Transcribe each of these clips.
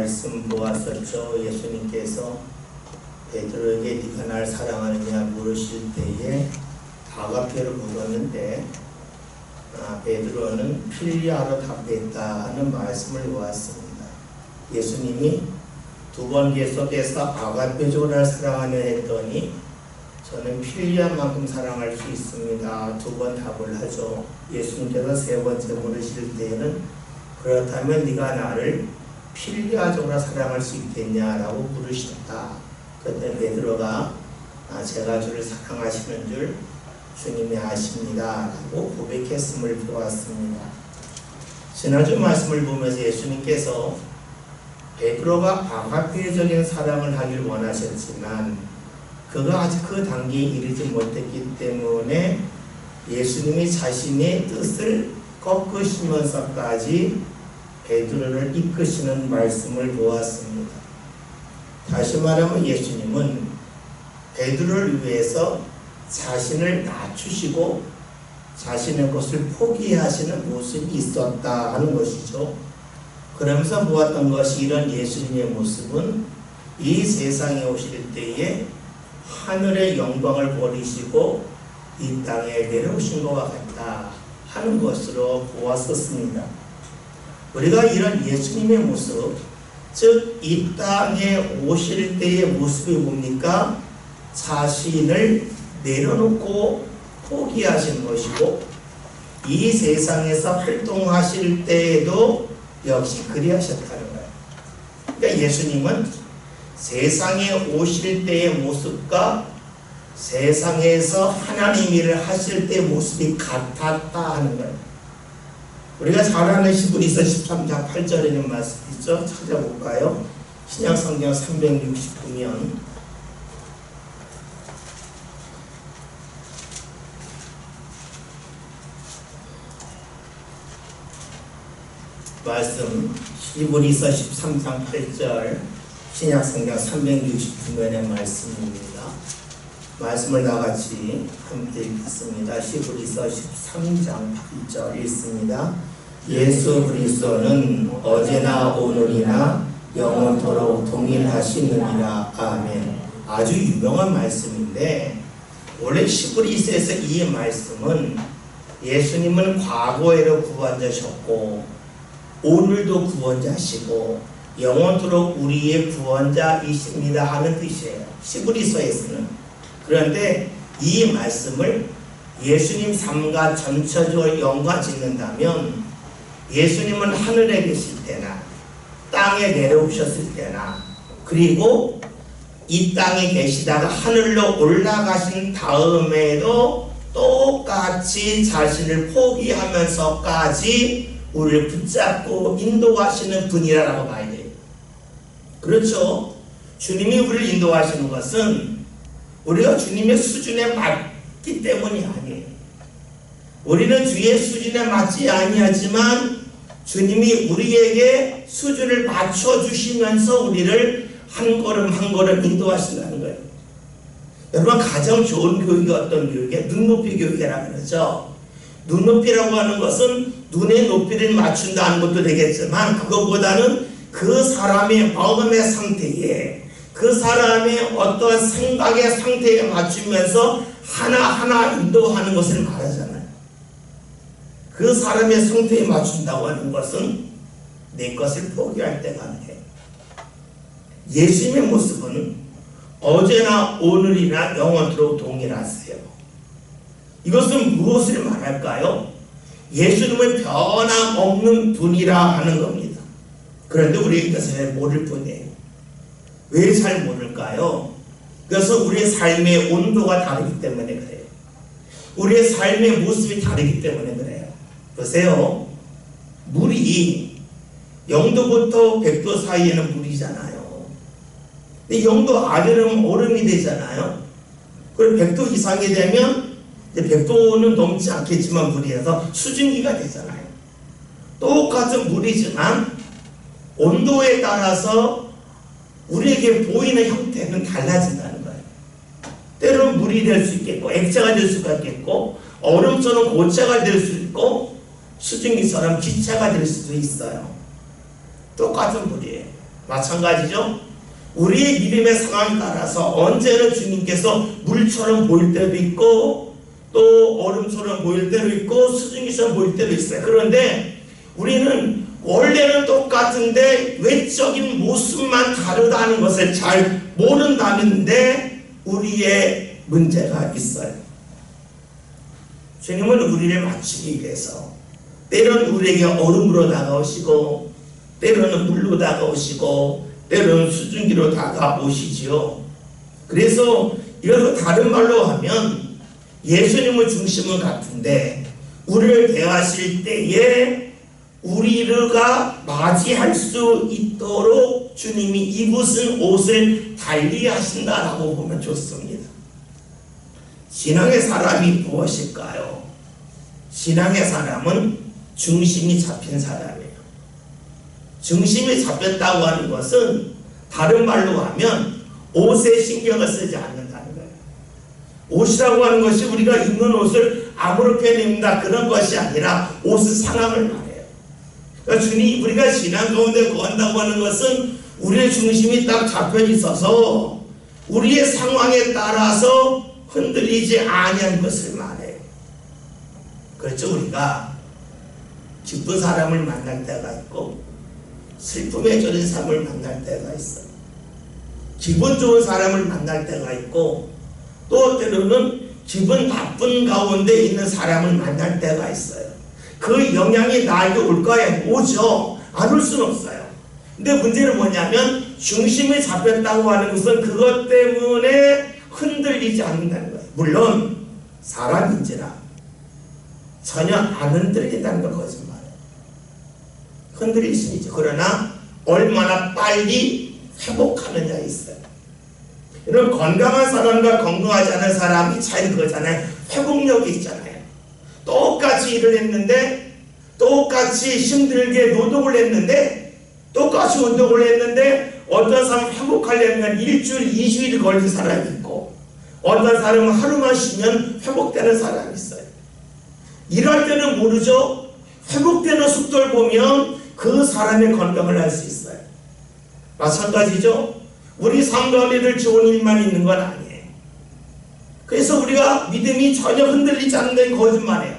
말씀 보았었죠. 예수님께서 베드로에게 네가 날 사랑하느냐 물으실 때에 아가페를 묻었는데 베드로는 필리아로 답했다 하는 말씀을 보았습니다. 예수님이 두 번 계속해서 아가페적으로 날 사랑하냐 했더니 저는 필리아만큼 사랑할 수 있습니다. 두 번 답을 하죠. 예수님께서 세 번째 물으실 때에는 그렇다면 네가 나를 필리아적으로 사랑할 수 있겠냐라고 물으셨다. 그때 베드로가 제가 주를 사랑하시는 줄 주님이 아십니다 라고 고백했음을 보았습니다. 지난주 말씀을 보면서 예수님께서 베드로가 아가페적인 사랑을 하길 원하셨지만 그가 아직 그 단계에 이르지 못했기 때문에 예수님이 자신의 뜻을 꺾으시면서까지 베드로를 이끄시는 말씀을 보았습니다. 다시 말하면 예수님은 베드로를 위해서 자신을 낮추시고 자신의 것을 포기하시는 모습이 있었다 하는 것이죠. 그러면서 보았던 것이 이런 예수님의 모습은 이 세상에 오실 때에 하늘의 영광을 버리시고 이 땅에 내려오신 것과 같다 하는 것으로 보았었습니다. 우리가 이런 예수님의 모습, 즉 이 땅에 오실 때의 모습이 뭡니까? 자신을 내려놓고 포기하신 것이고 이 세상에서 활동하실 때에도 역시 그리하셨다는 거예요. 그러니까 예수님은 세상에 오실 때의 모습과 세상에서 하나님 일을 하실 때의 모습이 같았다 하는 거예요. 우리가 잘 아는 히브리서 13장 8절에 있는 말씀 있죠? 찾아볼까요? 신약성경 369면 말씀 히브리서 13장 8절 신약성경 369면의 말씀입니다. 말씀을 나같이 함께 읽겠습니다. 히브리서 13장 8절 읽습니다. 예수 그리스도는 어제나 오늘이나 영원토록 동일하시느니라. 아멘. 아주 유명한 말씀인데 원래 히브리서에서 이 말씀은 예수님은 과거에도 구원자셨고 오늘도 구원자시고 영원토록 우리의 구원자이십니다 하는 뜻이에요. 히브리서에서는. 그런데 이 말씀을 예수님 삶과 전체적으로 연관짓는다면 예수님은 하늘에 계실 때나 땅에 내려오셨을 때나 그리고 이 땅에 계시다가 하늘로 올라가신 다음에도 똑같이 자신을 포기하면서까지 우리를 붙잡고 인도하시는 분이라고 봐야 돼요. 그렇죠? 주님이 우리를 인도하시는 것은 우리가 주님의 수준에 맞기 때문이 아니에요. 우리는 주의 수준에 맞지 아니하지만 주님이 우리에게 수준을 맞춰주시면서 우리를 한 걸음 한 걸음 인도하신다는 거예요. 여러분 가장 좋은 교육이 어떤 교육이에요? 눈높이 교육이라고 그러죠. 눈높이라고 하는 것은 눈의 높이를 맞춘다는 것도 되겠지만 그것보다는 그 사람의 마음의 상태에 그 사람의 어떠한 생각의 상태에 맞추면서 하나하나 인도하는 것을 말하잖아요. 그 사람의 상태에 맞춘다고 하는 것은 내 것을 포기할 때가 아니에요. 예수님의 모습은 어제나 오늘이나 영원토록 동일하세요. 이것은 무엇을 말할까요? 예수님은 변함없는 분이라 하는 겁니다. 그런데 우리가 이것을 잘 모를 뿐이에요. 왜 잘 모를까요? 그것은 우리의 삶의 온도가 다르기 때문에 그래요. 우리의 삶의 모습이 다르기 때문에 그래요. 보세요. 물이 0도부터 100도 사이에는 물이잖아요. 근데 0도 아래는 얼음이 되잖아요. 그리고 100도 이상이 되면 100도는 넘지 않겠지만 물이어서 수증기가 되잖아요. 똑같은 물이지만 온도에 따라서 우리에게 보이는 형태는 달라진다는 거예요. 때로는 물이 될 수 있겠고 액체가 될 수가 있겠고 얼음처럼 고체가 될 수 있고 수증기처럼 기체가 될 수도 있어요. 똑같은 물이에요. 마찬가지죠. 우리의 믿음의 상황에 따라서 언제는 주님께서 물처럼 보일 때도 있고 또 얼음처럼 보일 때도 있고 수증기처럼 보일 때도 있어요. 그런데 우리는 원래는 똑같은데 외적인 모습만 다르다는 것을 잘 모른다는데 우리의 문제가 있어요. 주님은 우리를 맞추기 위해서 때로는 우리에게 얼음으로 다가오시고 때로는 물로 다가오시고 때로는 수증기로 다가오시지요. 그래서 이것을 다른 말로 하면 예수님의 중심은 같은데 우리를 대하실 때에 우리가 맞이할 수 있도록 주님이 입으신 옷을 달리하신다라고 보면 좋습니다. 신앙의 사람이 무엇일까요? 신앙의 사람은 중심이 잡힌 사람이에요. 중심이 잡혔다고 하는 것은 다른 말로 하면 옷에 신경을 쓰지 않는다는 거예요. 옷이라고 하는 것이 우리가 입는 옷을 아무렇게 입는다 그런 것이 아니라 옷의 상황을 말해요. 그러니까 주님 우리가 신앙 가운데 거한다고 하는 것은 우리의 중심이 딱 잡혀 있어서 우리의 상황에 따라서 흔들리지 아니한 것을 말해요. 그렇죠. 우리가 기쁜 사람을 만날 때가 있고 슬픔에 젖은 사람을 만날 때가 있어요. 기분 좋은 사람을 만날 때가 있고 또 때로는 기분 나쁜 가운데 있는 사람을 만날 때가 있어요. 그 영향이 나에게 올까요? 오죠. 안 올 수는 없어요. 근데 문제는 뭐냐면 중심이 잡혔다고 하는 것은 그것 때문에 흔들리지 않는다는 거예요. 물론 사람인지라 전혀 안 흔들린다는 건 거짓말이에요. 흔들릴 수 있죠. 그러나 얼마나 빨리 회복하느냐에 있어요. 이런 건강한 사람과 건강하지 않은 사람이 차이는 그거잖아요. 회복력이 있잖아요. 똑같이 일을 했는데 똑같이 힘들게 노동을 했는데 똑같이 운동을 했는데 어떤 사람은 회복하려면 일주일, 2주일이 걸린 사람이 있고 어떤 사람은 하루만 쉬면 회복되는 사람이 있어요. 일할 때는 모르죠. 회복되는 속도를 보면 그 사람의 건강을 알 수 있어요. 마찬가지죠. 우리 삶 가운데 늘 좋은 일만 있는 건 아니에요. 그래서 우리가 믿음이 전혀 흔들리지 않는 거짓말이에요.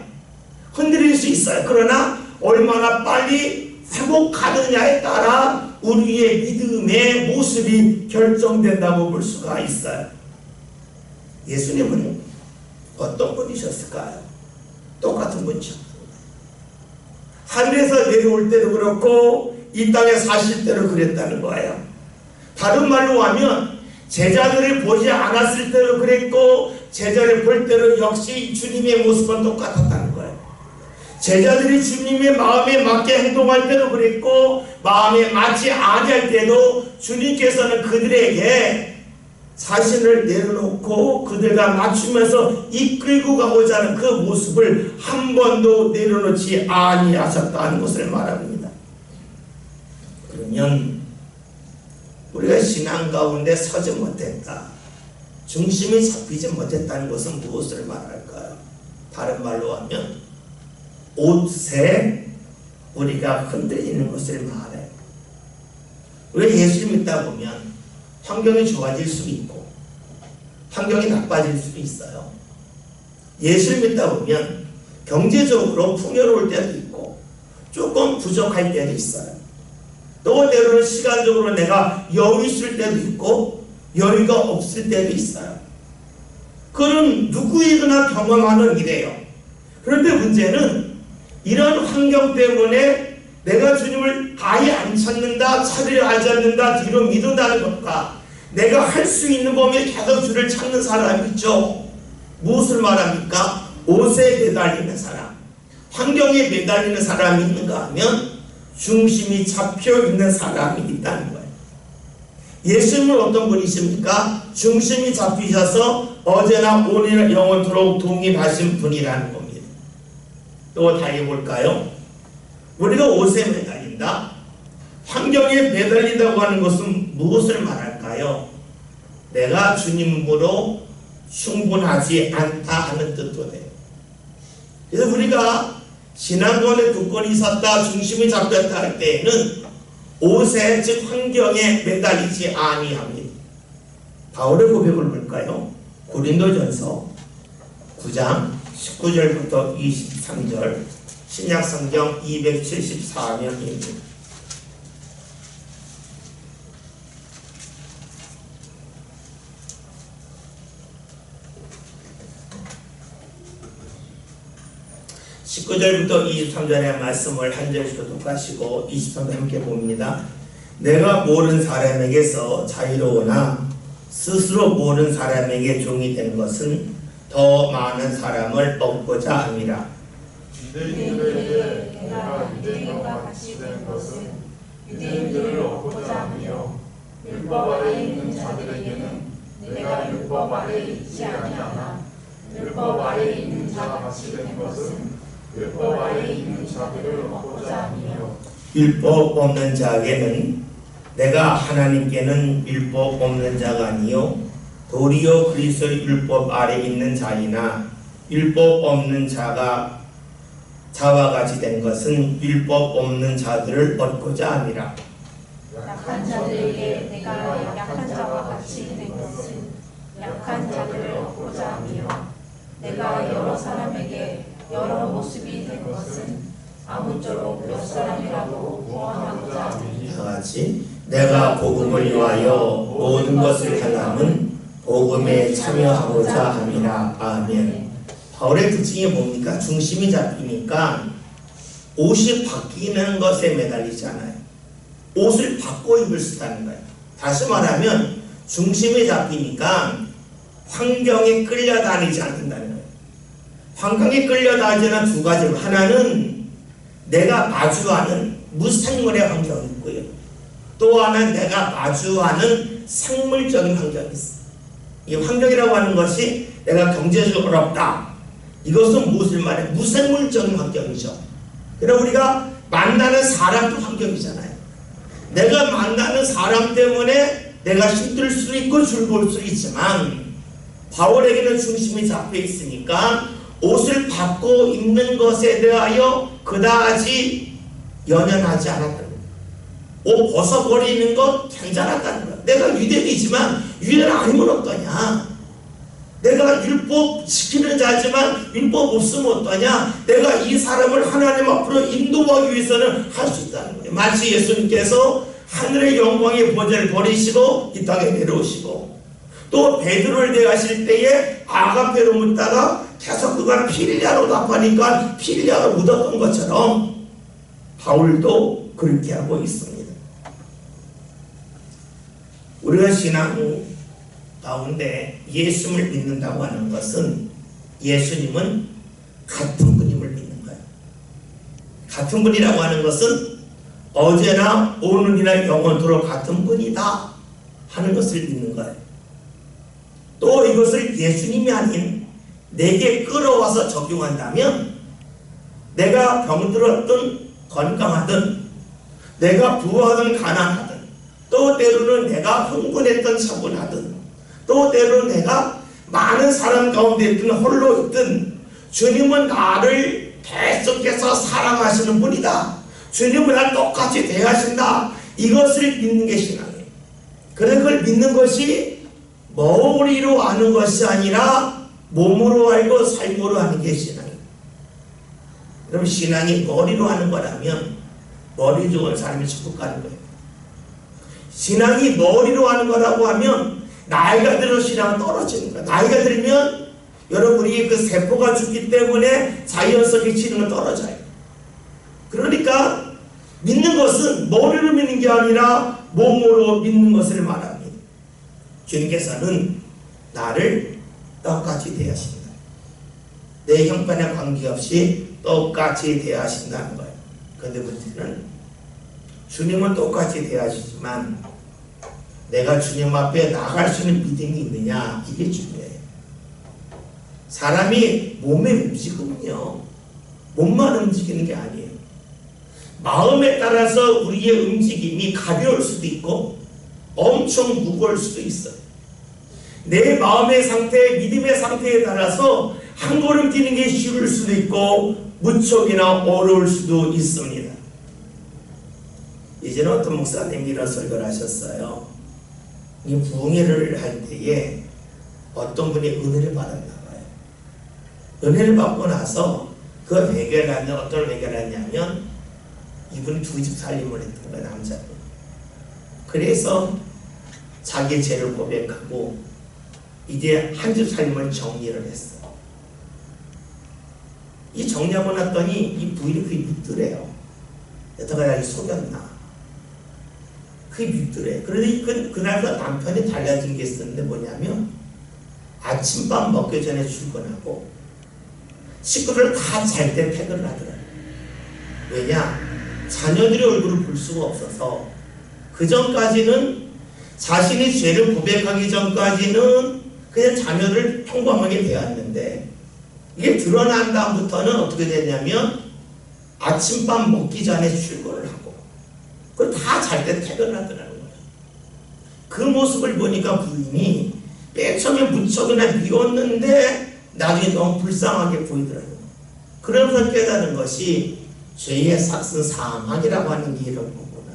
흔들릴 수 있어요. 그러나 얼마나 빨리 회복하느냐에 따라 우리의 믿음의 모습이 결정된다고 볼 수가 있어요. 예수님은 어떤 분이셨을까요? 똑같은 분이셨습니다. 하늘에서 내려올 때도 그렇고 이 땅에 사실 때도 그랬다는 거예요. 다른 말로 하면 제자들을 보지 않았을 때도 그랬고 제자를 볼 때도 역시 주님의 모습은 똑같았다는 거예요. 제자들이 주님의 마음에 맞게 행동할 때도 그랬고 마음에 맞지 아니할 때도 주님께서는 그들에게 자신을 내려놓고 그들과 맞추면서 이끌고 가고자 하는 그 모습을 한 번도 내려놓지 아니하셨다는 것을 말합니다. 그러면 우리가 신앙 가운데 서지 못했다, 중심이 잡히지 못했다는 것은 무엇을 말할까요? 다른 말로 하면 옷에 우리가 흔들리는 것을 말해요. 우리가 예수를 믿다 보면 환경이 좋아질 수도 있고 환경이 나빠질 수도 있어요. 예수를 믿다 보면 경제적으로 풍요로울 때도 있고 조금 부족할 때도 있어요. 또 때로는 시간적으로 내가 여유 있을 때도 있고 여유가 없을 때도 있어요. 그건 누구이거나 경험하는 일이에요. 그런데 문제는 이런 환경 때문에 내가 주님을 아예 안 찾는다, 차례를 하지 않는다, 뒤로 미룬다는 것과 내가 할 수 있는 범위에 계속 주를 찾는 사람이 있죠. 무엇을 말합니까? 옷에 매달리는 사람, 환경에 매달리는 사람이 있는가 하면 중심이 잡혀 있는 사람이 있다는 거예요. 예수님은 어떤 분이십니까? 중심이 잡히셔서 어제나 오늘 영원토록 동일하신 분이라는 겁니다. 또 다시 볼까요? 우리가 옷에 매달린다, 환경에 매달린다고 하는 것은 무엇을 말할까요? 내가 주님으로 충분하지 않다 하는 뜻도 돼요. 그래서 우리가 신앙 가운데 굳건히 섰다, 중심이 잡혔다 할 때에는 옷에 즉 환경에 매달리지 아니합니다. 바울의 고백을 볼까요? 고린도전서 9장 19절부터 23절 신약성경 274면입니다. (19절부터 23절의) 말씀을 한 절씩 독하시고 23절 함께 봅니다. 내가 모르는 사람에게서 자유로우나 스스로 모르는 사람에게 종이 된 것은 더 많은 사람을 얻고자 함이라. 유대인들에게 내가 유대인과 같이 된 것은 유대인들을 얻고자 하며 율법 아래 있는 자들에게는 내가 율법 아래 있지 아니하나 율법 아래 있는 자와 같이 된 것은 율법 아래 있는 자들을 얻고자 하며 율법 없는 자에게는 내가 하나님께는 율법 없는 자가 아니요 도리어 그리스도의 율법 아래 있는 자이나 율법 없는 자와 같이 된 것은 율법 없는 자들을 얻고자 함이라. 약한 자들에게 내가 약한 자와 같이 된 것은 약한 자들을 얻고자 하며 내가 여러 사람에게 여러 모습이 된 것은 아무쪼록 몇 사람이라도 구원하고자 하니 다같이 내가 복음을 위하여 모든 것을 행함은 복음에 참여하고자 함이라. 아멘. 바울의 특징이 뭡니까? 중심이 잡히니까 옷이 바뀌는 것에 매달리잖아요. 옷을 바꿔 입을 수 있다는 거예요. 다시 말하면 중심이 잡히니까 환경에 끌려다니지 않는다는 거예요. 환경에 끌려다니는 두 가지. 하나는 내가 마주하는 무생물의 환경이 있고요. 또 하나는 내가 마주하는 생물적인 환경이 있어요. 이 환경이라고 하는 것이 내가 경제적으로 어렵다. 이것은 무엇을 말해? 무생물적인 환경이죠. 그러나 우리가 만나는 사람도 환경이잖아요. 내가 만나는 사람 때문에 내가 힘들 수도 있고 즐거울 수도 있지만 바울에게는 중심이 잡혀 있으니까 옷을 바꿔 입는 것에 대하여 그다지 연연하지 않았다는 거예요. 옷 벗어버리는 것 괜찮았다는 거예요. 내가 유대인이지만 유대인 아니면 어떠냐? 내가 율법 지키는 자지만 율법 없으면 어떠냐? 내가 이 사람을 하나님 앞으로 인도하기 위해서는 할 수 있다는 거예요. 마치 예수님께서 하늘의 영광의 보좌를 버리시고 이 땅에 내려오시고 또 베드로를 대하실 때에 아가페로 묻다가 계속 그가 필리아로 답하니까 필리아가 묻었던 것처럼 바울도 그렇게 하고 있습니다. 우리가 신앙 가운데 예수님을 믿는다고 하는 것은 예수님은 같은 분임을 믿는 거예요. 같은 분이라고 하는 것은 어제나 오늘이나 영원토록 같은 분이다 하는 것을 믿는 거예요. 또 이것을 예수님이 아닌 내게 끌어와서 적용한다면 내가 병들었든 건강하든 내가 부하든 가난하든 또 때로는 내가 흥분했든 차분하든 또 때로는 내가 많은 사람 가운데 있든 홀로 있든 주님은 나를 계속해서 사랑하시는 분이다. 주님은 나를 똑같이 대하신다. 이것을 믿는 게 신앙이에요. 그런 걸 믿는 것이 머리로 아는 것이 아니라 몸으로 알고 삶으로 하는 게 신앙이에요. 그럼 신앙이 머리로 하는 거라면 머리 좋은 사람이 천국 가는 거예요. 신앙이 머리로 하는 거라고 하면 나이가 들어 신앙은 떨어지는 거야. 나이가 들면 여러분이 그 세포가 죽기 때문에 자연성이 치는 건 떨어져요. 그러니까 믿는 것은 머리로 믿는 게 아니라 몸으로 믿는 것을 말합니다. 주님께서는 나를 똑같이 대하신다. 내 형편에 관계없이 똑같이 대하신다는 거예요. 그런데 문제는 주님은 똑같이 대하시지만 내가 주님 앞에 나갈 수 있는 믿음이 있느냐, 이게 중요해요. 사람이 몸의 움직임은요 몸만 움직이는 게 아니에요. 마음에 따라서 우리의 움직임이 가벼울 수도 있고 엄청 무거울 수도 있어요. 내 마음의 상태, 믿음의 상태에 따라서 한 걸음 뛰는 게 쉬울 수도 있고 무척이나 어려울 수도 있습니다. 예전에 어떤 목사님이 이런 설교를 하셨어요. 이 부흥회를 할 때에 어떤 분이 은혜를 받았나 봐요. 은혜를 받고 나서 그 회개를 하면 어떤 회개를 했냐면 이분이 2집 살림을 했던 거예요. 남자분. 그래서 자기 죄를 고백하고 이제 한 집 살림을 정리를 했어. 이 정리하고 났더니 이 부인이 그게 믿더래요. 여태가 나를 속였나. 그게 믿더래. 그런데 그날부터 남편이 달라진 게 있었는데 뭐냐면 아침밥 먹기 전에 출근하고 식구들 다 잘 때 퇴근을 하더라고요. 왜냐? 자녀들의 얼굴을 볼 수가 없어서 그 전까지는 자신이 죄를 고백하기 전까지는 그냥 자녀를 평범하게 대했는데 이게 드러난 다음부터는 어떻게 됐냐면 아침밥 먹기 전에 출근을 하고 그걸 다 잘 때 퇴근을 하더라는 거예요. 그 모습을 보니까 부인이 맨 처음에 무척이나 미웠는데 나중에 너무 불쌍하게 보이더라고요. 그러면서 깨달은 것이 죄의 삭은 사망이라고 하는 게 이런 거구나.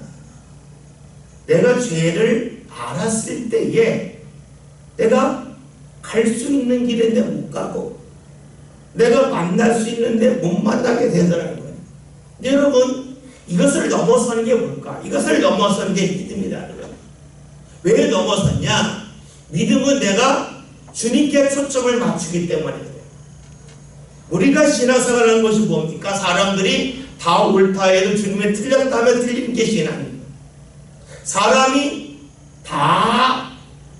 내가 죄를 알았을 때에 내가 갈 수 있는 길인데 못 가고 내가 만날 수 있는데 못 만나게 되더라는 거예요. 여러분 이것을 넘어서는 게 뭘까? 이것을 넘어서는 게 믿음이라는 거예요. 왜 넘어섰냐? 믿음은 내가 주님께 초점을 맞추기 때문에 그래요. 우리가 신앙생활하는 것이 뭡니까? 사람들이 다 옳다 해도 주님이 틀렸다면 틀린 게 신앙입니다. 사람이 다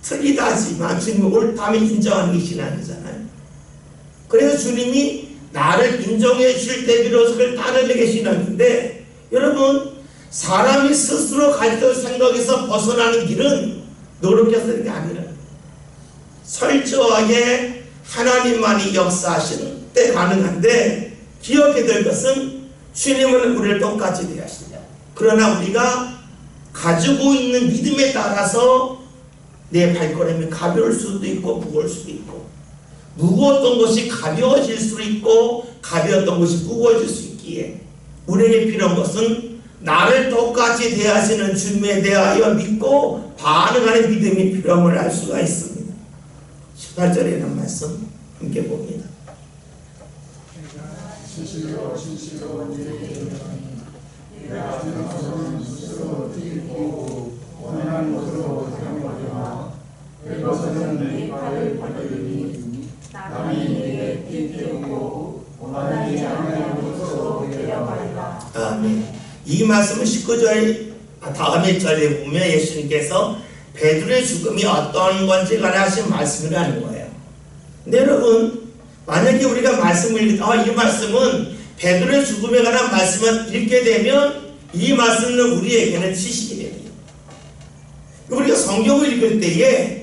틀리다 하지만 주님이 옳다면 인정하는 게 신앙이잖아요. 그래서 주님이 나를 인정해 주실 때 비로소 그걸 따르는 게 신앙인데 여러분 사람이 스스로 가지던 생각에서 벗어나는 길은 노력해서 하는 게 아니라 철저하게 하나님만이 역사하시는 때 가능한데 기억해야 될 것은 주님은 우리를 똑같이 대하신다. 그러나 우리가 가지고 있는 믿음에 따라서 내 발걸음이 가벼울 수도 있고 무거울 수도 있고 무거웠던 것이 가벼워질 수도 있고 가벼웠던 것이 무거워질 수 있기에 우리에게 필요한 것은 나를 똑같이 대하시는 주님에 대하여 믿고 반응하는 믿음이 필요함을 알 수가 있습니다. 18절에 있는 말씀 함께 봅니다. 진실로 내가 하는 것은 스스로 뛰고 원하는 것으로 행하거나 내 것은 내 발을 벌리니 남이 내게 뛰고 원하지 않는 것으로 되어가리라. 아멘. 이 말씀은 19절 다음의 절에 보면 예수님께서 베드로의 죽음이 어떤 건지 간에 하신 말씀이라는 거예요. 근데 여러분 만약에 우리가 말씀을 이 말씀은 베드로의 죽음에 관한 말씀을 읽게 되면 이 말씀은 우리에게는 지식이 됩니다. 우리가 성경을 읽을 때에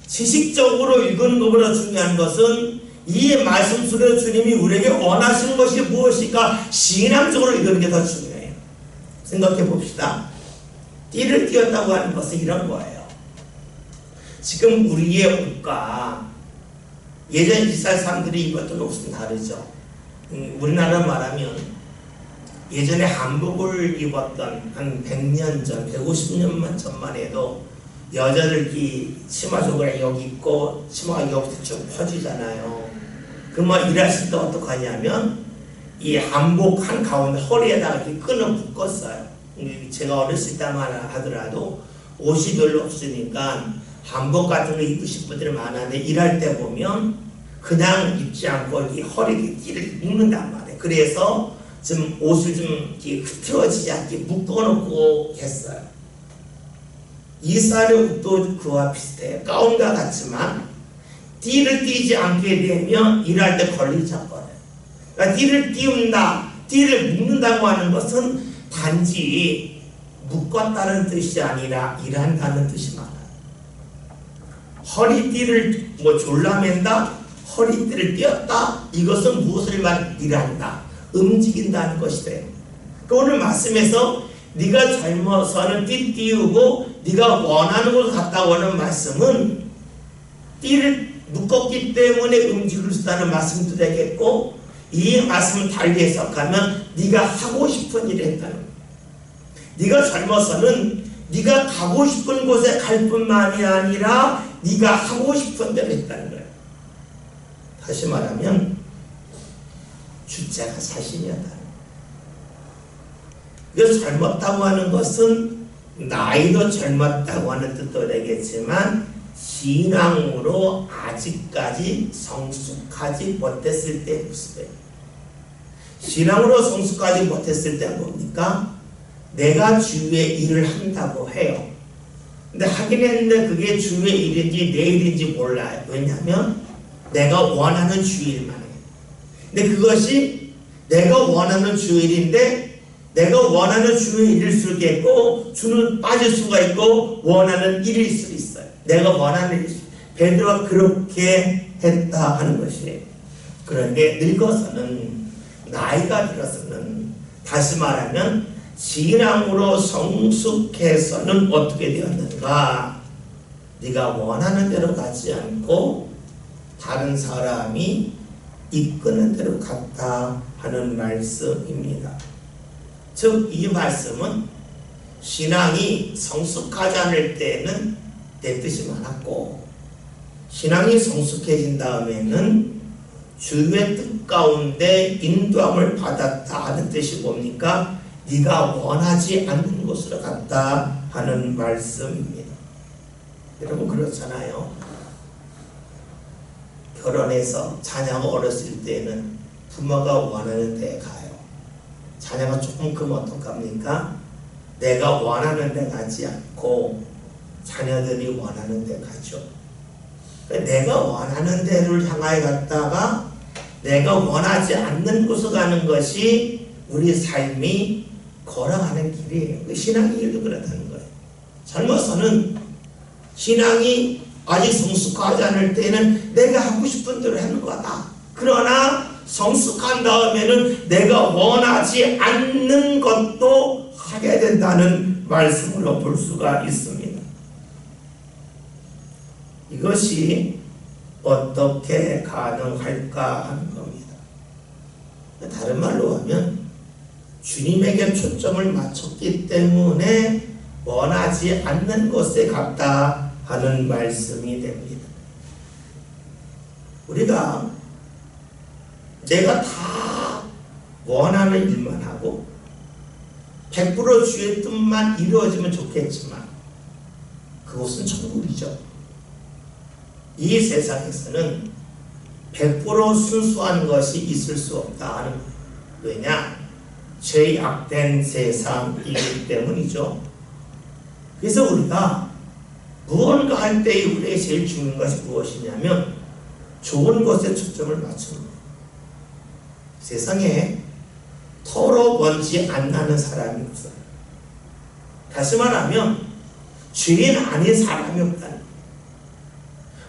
지식적으로 읽는 것보다 중요한 것은 이 말씀 속에 주님이 우리에게 원하시는 것이 무엇일까 신앙적으로 읽는 게 더 중요해요. 생각해 봅시다. 띠를 띄었다고 하는 것은 이런 거예요. 지금 우리의 옷과 예전 이스라엘 사람들이 입었던 옷은 다르죠. 우리나라 말하면 예전에 한복을 입었던 한 100년 전, 150년만 전만 해도 여자들이 치마 조각에 여기 입고 치마가 여기서 쭉 펴지잖아요. 그러면 일하실 때 어떡하냐면 이 한복 한 가운데 허리에다가 이렇게 끈을 묶었어요. 제가 어렸을 때만 하더라도 옷이 별로 없으니까 한복 같은 거 입으신 분들이 많았는데 일할 때 보면 그냥 입지 않고 이 허리 띠를 묶는단 말이에요. 그래서 좀 옷을 좀 흐트러지지 않게 묶어놓고 했어요. 이스라엘의 옷도 그와 비슷해요. 가운과 같지만 띠를 띄지 않게 되면 일할 때 걸리적거려요. 그러니까 띠를 띄운다, 띠를 묶는다고 하는 것은 단지 묶었다는 뜻이 아니라 일한다는 뜻이 많아요. 허리띠를 졸라맨다, 허리띠를 띄었다, 이것은 무엇을 일한다, 움직인다는 것이 돼요. 오늘 말씀에서 네가 젊어서는 띠 띄우고 네가 원하는 곳을 갔다 오는 말씀은 띠를 묶었기 때문에 움직일 수 있다는 말씀도 되겠고 이 말씀을 달리 해석하면 네가 하고 싶은 일을 했다는 거예요. 네가 젊어서는 네가 가고 싶은 곳에 갈 뿐만이 아니라 네가 하고 싶은 대로 했다는 거예요. 다시 말하면 주체가 자신이었다. 그래서 젊었다고 하는 것은 나이도 젊었다고 하는 뜻도 되겠지만 신앙으로 아직까지 성숙하지 못했을 때의 모습이에요. 신앙으로 성숙하지 못했을 때 뭡니까? 내가 주의 일을 한다고 해요. 근데 하긴 했는데 그게 주의 일인지 내 일인지 몰라요. 왜냐하면 내가 원하는 주의 일만 해요. 근데 그것이 내가 원하는 주의 일인데 내가 원하는 주의 일일 수도 있고 주는 빠질 수가 있고 원하는 일일 수도 있어요. 내가 원하는 일. 베드로가 그렇게 했다 하는 것이에요. 그런데 늙어서는 나이가 들어서는 다시 말하면 신앙으로 성숙해서는 어떻게 되었는가? 네가 원하는 대로 가지 않고 다른 사람이 이끄는 대로 갔다 하는 말씀입니다. 즉 이 말씀은 신앙이 성숙하지 않을 때는 내 뜻이 많았고 신앙이 성숙해진 다음에는 주의 뜻 가운데 인도함을 받았다 하는 뜻이 뭡니까? 네가 원하지 않는 곳으로 갔다 하는 말씀입니다. 여러분 그렇잖아요. 결혼해서 자녀가 어렸을 때는 부모가 원하는 데 가요. 자녀가 조금 크면 어떡합니까? 내가 원하는 데 가지 않고 자녀들이 원하는 데 가죠. 내가 원하는 데를 향하여 갔다가 내가 원하지 않는 곳으로 가는 것이 우리 삶이 걸어가는 길이에요. 신앙의 길도 그렇다는 거예요. 젊어서는 신앙이 아직 성숙하지 않을 때는 내가 하고 싶은 대로 하는 거다. 그러나 성숙한 다음에는 내가 원하지 않는 것도 하게 된다는 말씀으로 볼 수가 있습니다. 이것이 어떻게 가능할까 하는 겁니다. 다른 말로 하면 주님에게 초점을 맞췄기 때문에 원하지 않는 곳에 갔다 하는 말씀이 됩니다. 우리가 내가 다 원하는 일만 하고 100% 주의 뜻만 이루어지면 좋겠지만 그곳은 천국이죠. 이 세상에서는 100% 순수한 것이 있을 수 없다 하는 거예요. 왜냐? 죄악된 세상이기 때문이죠. 그래서 우리가 무언가 할 때 우리에게 제일 중요한 것이 무엇이냐면 좋은 것에 초점을 맞추는 거예요. 세상에 털어버리지 않는 사람이 없어요. 다시 말하면 죄인 아닌 사람이 없다는 거예요.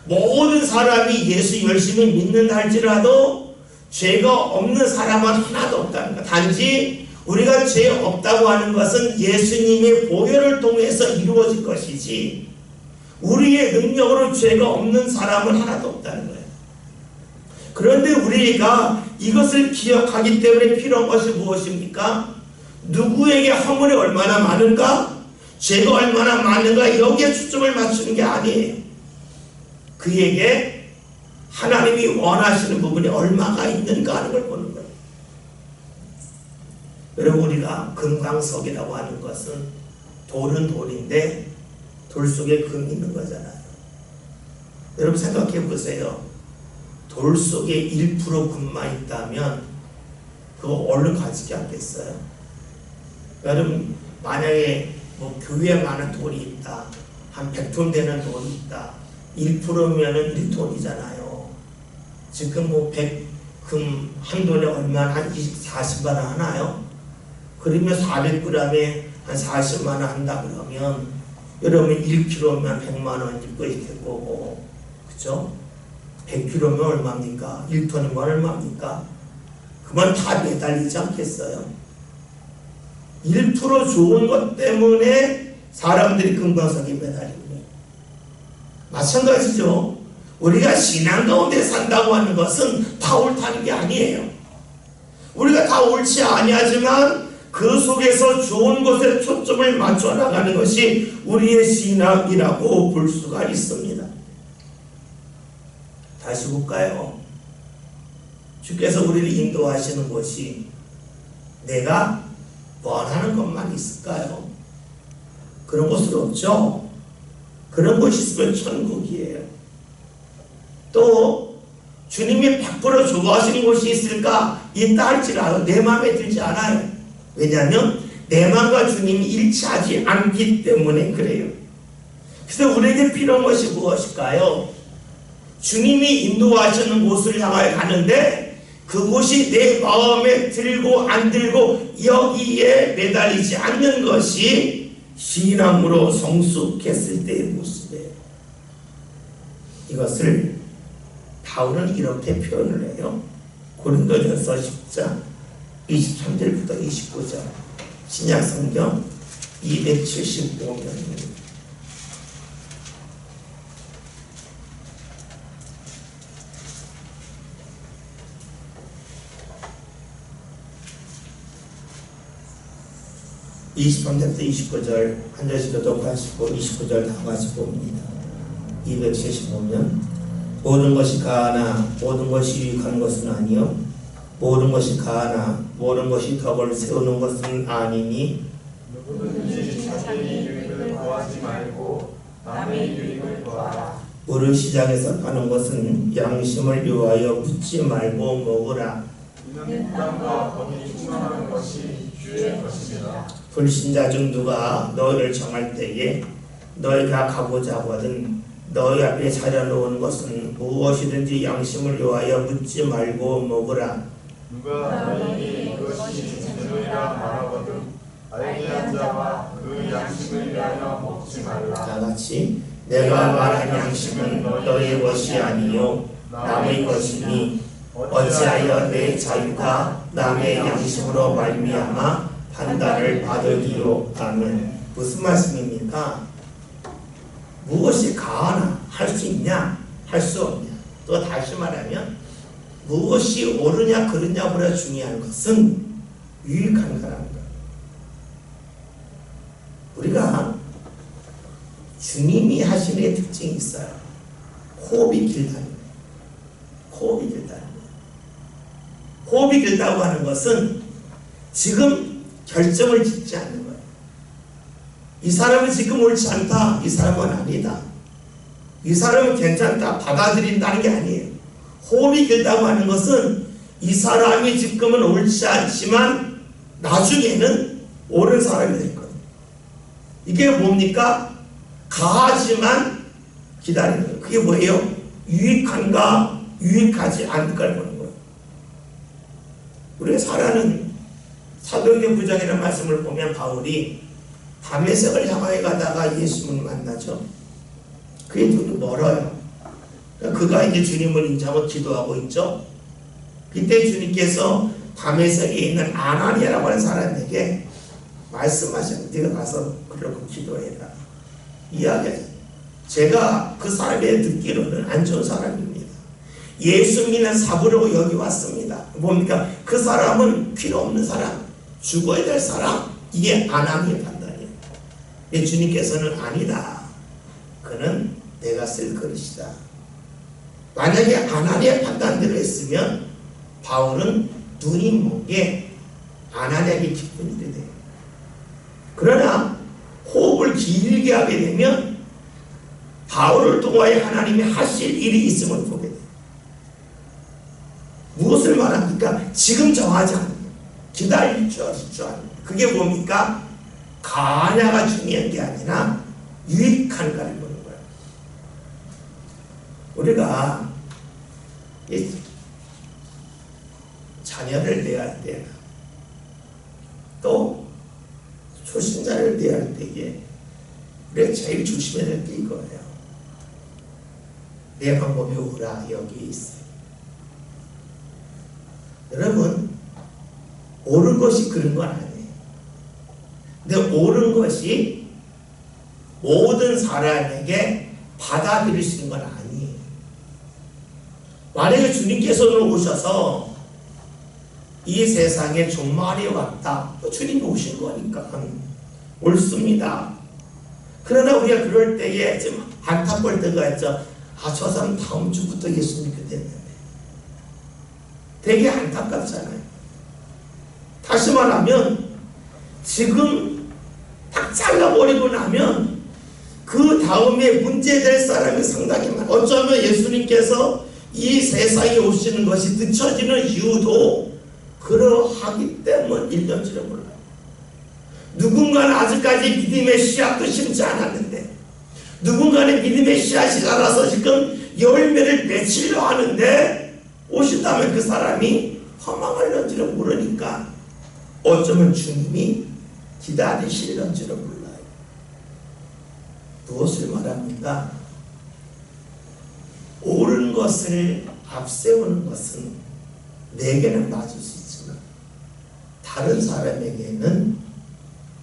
모든 사람이 예수 열심히 믿는다 할지라도 죄가 없는 사람은 하나도 없다는 거예요. 단지 우리가 죄 없다고 하는 것은 예수님의 보혈을 통해서 이루어질 것이지 우리의 능력으로 죄가 없는 사람은 하나도 없다는 거예요. 그런데 우리가 이것을 기억하기 때문에 필요한 것이 무엇입니까? 누구에게 허물이 얼마나 많은가? 죄가 얼마나 많은가? 여기에 초점을 맞추는 게 아니에요. 그에게 하나님이 원하시는 부분이 얼마가 있는가 하는 걸 보는 거예요. 여러분 우리가 금강석이라고 하는 것은 돌은 돌인데 돌 속에 금이 있는 거잖아요. 여러분 생각해 보세요. 돌 속에 1% 금만 있다면 그거 얼른 가지지 않겠어요? 여러분 만약에 뭐 교회에 많은 돌이 있다. 한 100톤 되는 돌이 있다. 1%면은 1톤이잖아요. 지금 뭐 100금 한 돈에 얼마나 한 40만 원 하나요? 그러면 400g에 한 40만 원 한다 그러면 여러분 1kg면 100만 원일 것이 될 거고, 그죠? 100kg면 얼마입니까? 1톤이면 얼마입니까? 그만 다 매달리지 않겠어요? 1% 좋은 것 때문에 사람들이 금강석에 매달리는 거예요. 마찬가지죠. 우리가 신앙 가운데 산다고 하는 것은 다 옳다는 게 아니에요. 우리가 다 옳지 아니하지만 그 속에서 좋은 것에 초점을 맞춰 나가는 것이 우리의 신앙이라고 볼 수가 있습니다. 다시 볼까요? 주께서 우리를 인도하시는 것이 내가 원하는 것만 있을까요? 그런 것은 없죠. 그런 것이 있으면 천국이에요. 또 주님이 100% 좋아하시는 것이 있을까? 있다 할지라도 내 마음에 들지 않아요. 왜냐하면 내 마음과 주님이 일치하지 않기 때문에 그래요. 그래서 우리에게 필요한 것이 무엇일까요? 주님이 인도하시는 곳을 향하여 가는데 그곳이 내 마음에 들고 안 들고 여기에 매달리지 않는 것이 신앙으로 성숙했을 때의 모습이에요. 이것을 바울은 이렇게 표현을 해요. 고린도전서 10장 23절부터 29절 신약성경 275면입니다. (23절부터 29절) 한 절씩 더 독하시고 29절 다 같이 봅니다. 275면 모든 것이 가하나 모든 것이 유익한 것은 아니요 모든 것이 가하나 모든 것이 덕을 세우는 것은 아니니 누구든지 자기 유익을 구하지 말고 남의 유익을 구하라. 우리 시장에서 파는 것은 양심을 위하여 묻지 말고 먹으라. 이는 땅과 거기 충만한 것이 주의 것입니다. 불신자 중 누가 너희를 정할 때에 너희가 가고자 하거든 너희 앞에 차려놓은 것은 무엇이든지 양심을 위하여 묻지 말고 먹으라. 누가 너희에게 이것이 제물이라 말하거든 알게 자와 그 양심을 위하여 먹지 말라. 다 같이 내가 말한 양심은 너희의 것이 아니요 남의 것이니 어찌하여 내 자유가 남의 양심으로 말미암아 판단을 받으리요. 아멘. 무슨 말씀입니까? 무엇이 가하나 할 수 있냐 할 수 없냐. 또 다시 말하면 무엇이 옳으냐 그르냐보다 중요한 것은 유익한 거라는 거예요. 우리가 주님이 하시는 특징이 있어요. 호흡이 길다는 거예요. 호흡이 길다는 거예요. 호흡이 길다고 하는 것은 지금 결정을 짓지 않는 거예요. 이 사람은 지금 옳지 않다. 이 사람은 아니다. 이 사람은 괜찮다. 받아들인다는 게 아니에요. 호흡이 길다고 하는 것은 이 사람이 지금은 옳지 않지만 나중에는 옳은 사람이 될 거예요. 이게 뭡니까? 가하지만 기다리는 거예요. 그게 뭐예요? 유익한가 유익하지 않을까를 보는 거예요. 우리가 살아는 사도행전 9장이라는 말씀을 보면 바울이 다메섹을 향하여 가다가 예수님을 만나죠. 그게 되게 멀어요. 그가 이제 주님을 인정하고 기도하고 있죠. 그때 주님께서 다메섹에 있는 아나니아라고 하는 사람에게 말씀하셨는데 네가 가서 그러고 기도해라. 이야기하죠. 제가 그 사람에 듣기로는 안 좋은 사람입니다. 예수 믿는 사부라고 여기 왔습니다. 뭡니까? 그 사람은 필요 없는 사람, 죽어야 될 사람. 이게 아나니아의 판단이에요. 근데 주님께서는 아니다. 그는 내가 쓸 그릇이다. 만약에 아나니아의 판단대로 했으면 바울은 눈이 먼 게 아나니아에게 기쁜 일이 돼요. 그러나 호흡을 길게 하게 되면 바울을 통하여 하나님이 하실 일이 있음을 보게 돼요. 무엇을 말합니까? 지금 정하지 않는 거예요. 기다릴 줄 아는 거예요. 그게 뭡니까? 가냐가 중요한 게 아니라 유익한가를 보는 거예요. 우리가 자녀를 대할 때나 또 초신자를 대할 때에 우리가 제일 조심해야 될 게 이거예요. 내 방법이 오라 여기 있어요. 여러분 옳은 것이 그런 건 아니에요. 근데 옳은 것이 모든 사람에게 받아들일 수 있는 건 아니에요. 만약에 주님께서는 오셔서 이 세상에 종말이 왔다. 주님이 오신 거니까 옳습니다. 그러나 우리가 그럴 때에 좀 안타까울 때가 있죠. 저 사람 다음 주부터 예수 믿게 됐는데. 되게 안타깝잖아요. 다시 말하면 지금 딱 잘라버리고 나면 그 다음에 문제될 사람이 상당히 많아요. 어쩌면 예수님께서 이 세상에 오시는 것이 늦춰지는 이유도 그러하기 때문일런지도 몰라요. 누군가는 아직까지 믿음의 씨앗도 심지 않았는데, 누군가는 믿음의 씨앗이 자라서 지금 열매를 맺히려 하는데, 오신다면 그 사람이 허망할런지도 모르니까 어쩌면 주님이 기다리실런지도 몰라요. 무엇을 말합니까? 옳은 것을 앞세우는 것은 내게는 맞을 수 있지만 다른 사람에게는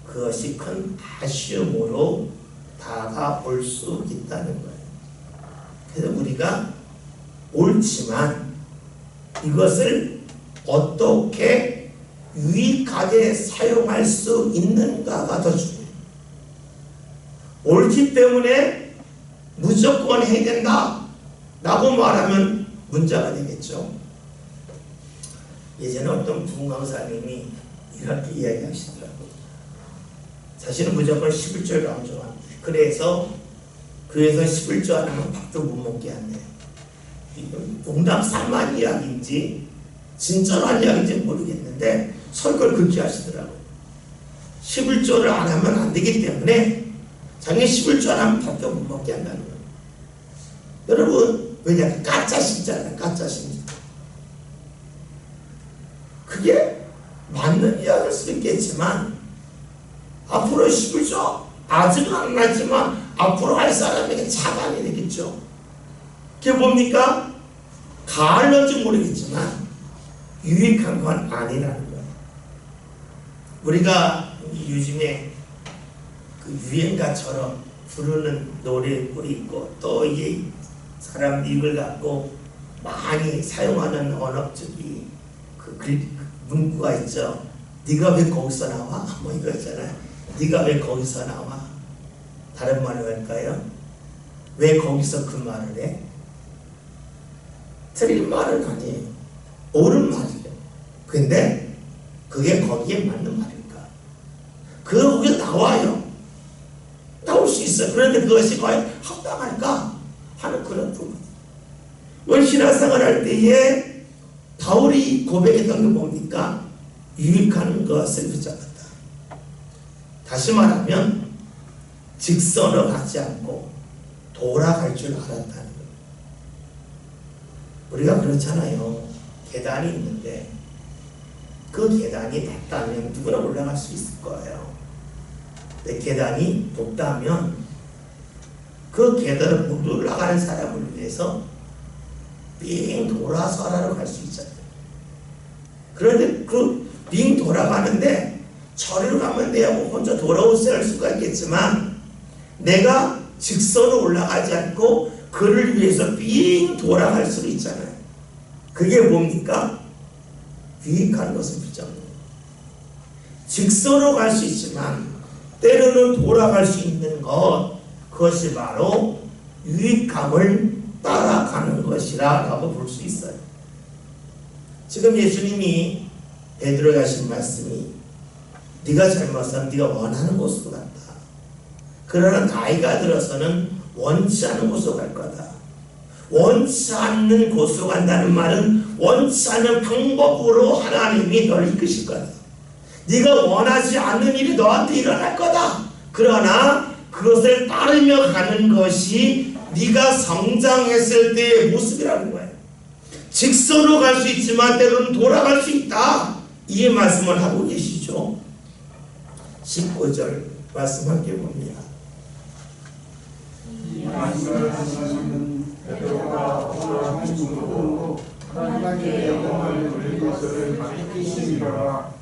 그것이 큰 아쉬움으로 다가올 수 있다는 거예요. 그래서 우리가 옳지만 이것을 어떻게 유익하게 사용할 수 있는가가 더 중요해요. 옳기 때문에 무조건 해야 된다 라고 말하면 문제가 되겠죠. 예전에 어떤 부강사님이 이렇게 이야기하시더라고요. 자신은 무조건 11조를 강조합니다. 그래서 교회에서 11조 안 하면 밥도 못 먹게 한대요. 농담 삼만 이야기인지 진짜로 한 이야기인지 모르겠는데 설교를 그렇게 하시더라고요. 11조를 안 하면 안 되기 때문에 자기 11조 안 하면 밥도 못 먹게 한다는 거예요. 여러분, 왜냐? 가짜 신자잖아요. 가짜 신자. 그게 맞는 이야기일 수도 있겠지만 앞으로 11조 아직은 안 났지만 앞으로 할 사람에게 자감이 되겠죠. 그게 뭡니까? 가을런지 모르겠지만 유익한 건 아니라는 거예요. 우리가 요즘에 그 유행가처럼 부르는 노래들이 있고 또 이게 사람 입을 갖고 많이 사용하는 언어들이 그 문구가 있죠. 네가 왜 거기서 나와? 뭐 이거 있잖아요. 네가 왜 거기서 나와? 다른 말로 할까요? 왜 거기서 그 말을 해? 틀린 말은 아니에요. 옳은 말이에요. 근데 그게 거기에 맞는 말일까? 그거 거기서 나와요. 나올 수 있어요. 그런데 그것이 과연 합당할까? 하는 그런 부분. 우리 신앙생활 할 때에 바울이 고백했던 게 뭡니까? 유익한 것을 붙잡았다. 다시 말하면 직선으로 가지 않고 돌아갈 줄 알았다는 거예요. 우리가 그렇잖아요. 계단이 있는데 그 계단이 낮다면 누구나 올라갈 수 있을 거예요. 근데 계단이 높다면 그 계단을 못 올라가는 사람을 위해서 빙 돌아서 하러 갈 수 있잖아요. 그런데 그 빙 돌아가는데 저리로 가면 돼야 뭐 혼자 돌아오셔야 할 수가 있겠지만 내가 직선으로 올라가지 않고 그를 위해서 빙 돌아갈 수도 있잖아요. 그게 뭡니까? 유익한 것을 붙잡는 거예요. 직선으로 갈 수 있지만 때로는 돌아갈 수 있는 것, 그것이 바로 유익함을 따라가는 것이라 라고 볼 수 있어요. 지금 예수님이 베드로에게 하신 말씀이 네가 젊어서 네가 원하는 곳으로 간다. 그러나 나이가 들어서는 원치 않는 곳으로 갈 거다. 원치 않는 곳으로 간다는 말은 원치 않는 방법으로 하나님이 너를 이끄실 거다. 네가 원하지 않는 일이 너한테 일어날 거다. 그러나 그것을 따르며 가는 것이 네가 성장했을 때의 모습이라는 거예요. 직선으로 갈 수 있지만 때로는 돌아갈 수 있다. 이 말씀을 하고 계시죠. 19절 말씀 함께 봅니다. 이 말씀을 하시는 베드로가 오라 중으로 하나님의 영광을 누릴 것을 가리키시니라.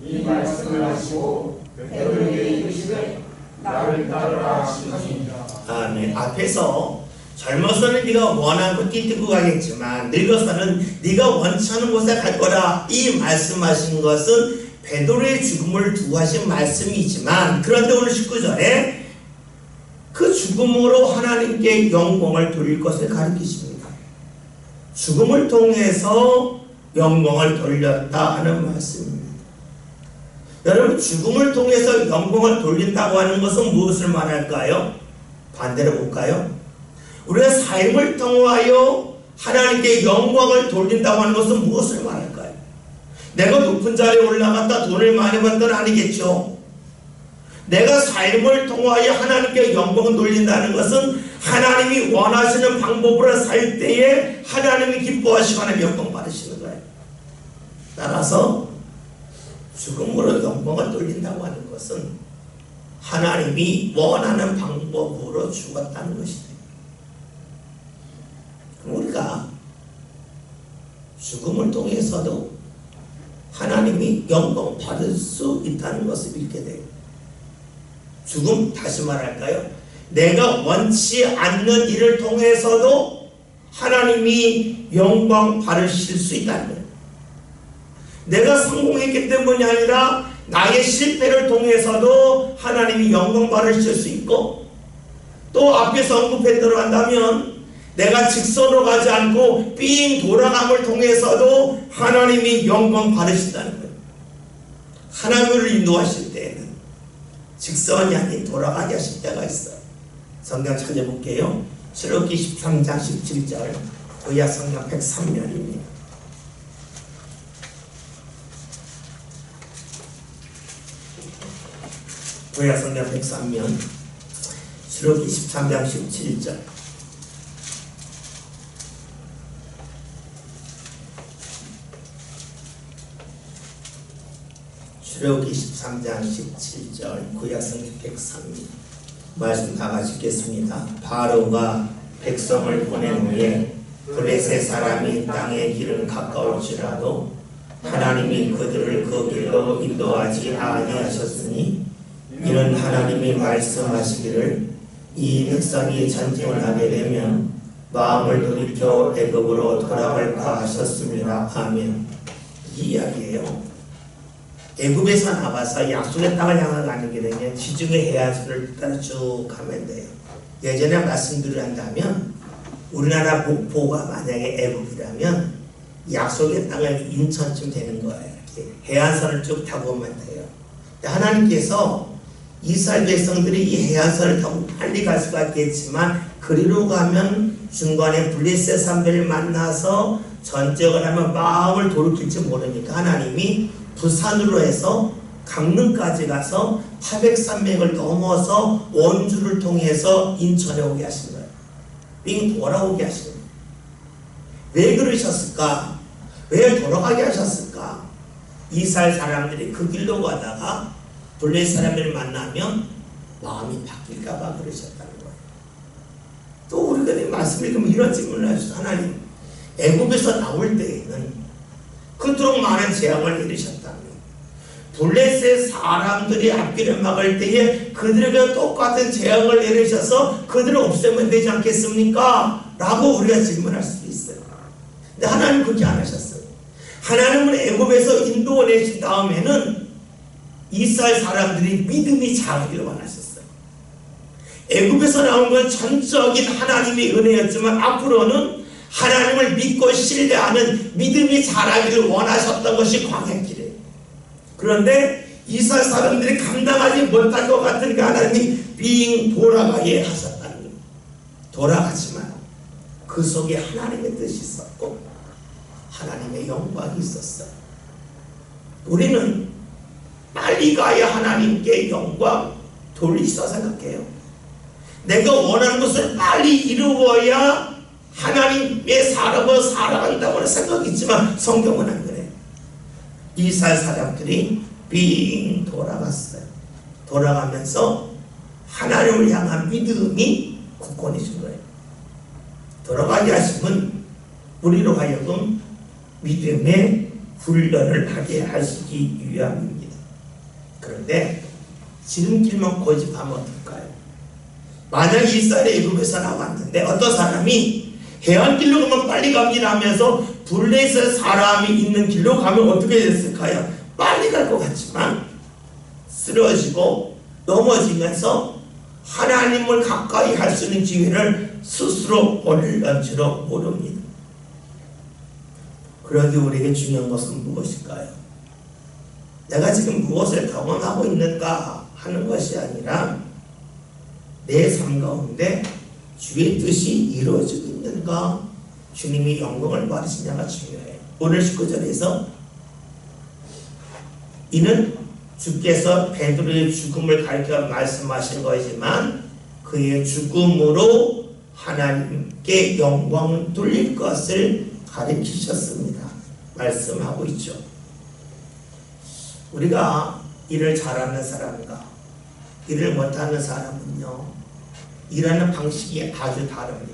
이 말씀을 하시고 베드로에게 이르시되 나를 따르라 하시니라. 아멘. 앞에서 젊어서는 네가 원하는 곳 뛰고 가겠지만 늙어서는 네가 원치 않은 곳에 갈 거라. 이 말씀하신 것은 베드로의 죽음을 두고 하신 말씀이지만, 그런데 오늘 19절에 그 죽음으로 하나님께 영광을 돌릴 것을 가리키십니다. 죽음을 통해서 영광을 돌렸다 하는 말씀입니다. 여러분, 죽음을 통해서 영광을 돌린다고 하는 것은 무엇을 말할까요? 반대로 볼까요? 우리가 삶을 통하여 하나님께 영광을 돌린다고 하는 것은 무엇을 말할까요? 내가 높은 자리에 올라갔다 돈을 많이 번다는 아니겠죠. 내가 삶을 통하여 하나님께 영광을 돌린다는 것은 하나님이 원하시는 방법으로 살 때에 하나님이 기뻐하시고 하나님 영광 받으시는 거예요. 따라서 죽음으로 영광을 돌린다고 하는 것은 하나님이 원하는 방법으로 죽었다는 것이죠. 그럼 우리가 죽음을 통해서도 하나님이 영광 받을 수 있다는 것을 믿게 돼요. 죽음, 다시 말할까요? 내가 원치 않는 일을 통해서도 하나님이 영광 받으실 수 있다는 거예요. 내가 성공했기 때문이 아니라 나의 실패를 통해서도 하나님이 영광 받으실 수 있고, 또 앞에서 언급했도록 한다면 내가 직선으로 가지 않고 삥 돌아감을 통해서도 하나님이 영광 받으신다는 거예요. 하나님을 인도하실 때에는 직선이 아닌 돌아가게 하실 때가 있어요. 성경 찾아볼게요. 출애굽기 13장 17절, 구약 성경 103면입니다. 구약 성경 103면, 출애굽기 13장 17절. 출애굽기 13장 17절, 구약성경 103면 말씀 다 같이 읽겠습니다. 바로가 백성을 보낸 후에 블레셋 사람이 땅의 길은 가까울지라도 하나님이 그들을 그 길로 인도하지 아니하셨으니, 이는 하나님이 말씀하시기를 이 백성이 전쟁을 하게 되면 마음을 돌이켜 애굽으로 돌아갈까 하셨습니다. 아멘. 이 이야기예요. 애굽에서 나와서 약속의 땅을 향하게 되면 지중해 해안선을 따라 쭉 가면 돼요. 예전에 말씀드린다면 우리나라 목포가 만약에 애굽이라면 약속의 땅은 인천쯤 되는 거예요. 이렇게 해안선을 쭉 타고 오면 돼요. 하나님께서 이스라엘 백성들이 이 해안선을 타고 빨리 갈 수가 있겠지만, 그리로 가면 중간에 블레셋 사람들을 만나서 전쟁을 하면 마음을 돌이킬지 모르니까 하나님이 부산으로 해서 강릉까지 가서 800산맥을 넘어서 원주를 통해서 인천에 오게 하신 거예요. 빙 돌아오게 하신 거예요. 왜 그러셨을까? 왜 돌아가게 하셨을까? 이스라엘 사람들이 그 길로 가다가 블레셋 사람들을 만나면 마음이 바뀔까봐 그러셨다는 거예요. 또 우리가 말씀을 읽으면 이런 질문을 하셨어요. 하나님, 애굽에서 나올 때에는 그토록 많은 재앙을 내리셨다며, 블레셋 사람들이 앞길을 막을 때에 그들에게 똑같은 재앙을 내리셔서 그들을 없애면 되지 않겠습니까? 라고 우리가 질문할 수도 있어요. 근데 하나님은 그렇게 안 하셨어요. 하나님은 애굽에서 인도내신 다음에는 이스라엘 사람들이 믿음이 자라기를 원하셨어요. 애굽에서 나온 건 전적인 하나님의 은혜였지만 앞으로는 하나님을 믿고 신뢰하는 믿음이 자라기를 원하셨던 것이 광야길이에요. 그런데 이스라엘 사람들이 감당하지 못할 것 같으니까 하나님이 빙 돌아가게 하셨다는 거예요. 돌아가지만 그 속에 하나님의 뜻이 있었고 하나님의 영광이 있었어요. 우리는 빨리 가야 하나님께 영광 돌리시다 생각해요. 내가 원하는 것을 빨리 이루어야 하나님의 사람을 살아간다고 하는 생각이 있지만 성경은 안 그래요. 이스라엘 사람들이 빙 돌아갔어요. 돌아가면서 하나님을 향한 믿음이 굳건해진 거예요. 돌아가게 하시면 우리로 하여금 믿음의 훈련을 하게 하시기 위함입니다. 그런데 지름길만 고집하면 어떨까요? 만약 이스라엘이 애굽에서 나왔는데 어떤 사람이 해안길로 가면 빨리 갑니다 하면서 블레셋 사람이 있는 길로 가면 어떻게 됐을까요? 빨리 갈 것 같지만 쓰러지고 넘어지면서 하나님을 가까이 할 수 있는 기회를 스스로 얻을지도 모릅니다. 그러기 우리에게 중요한 것은 무엇일까요? 내가 지금 무엇을 경험하고 있는가 하는 것이 아니라 내 삶 가운데 주의 뜻이 이루어지고 있는가, 주님이 영광을 받으시냐가 중요해요. 오늘 19절에서 이는 주께서 베드로의 죽음을 가리켜 말씀하신 것이지만 그의 죽음으로 하나님께 영광을 돌릴 것을 가리키셨습니다. 말씀하고 있죠. 우리가 일을 잘하는 사람과 일을 못하는 사람은요, 일하는 방식이 아주 다릅니다.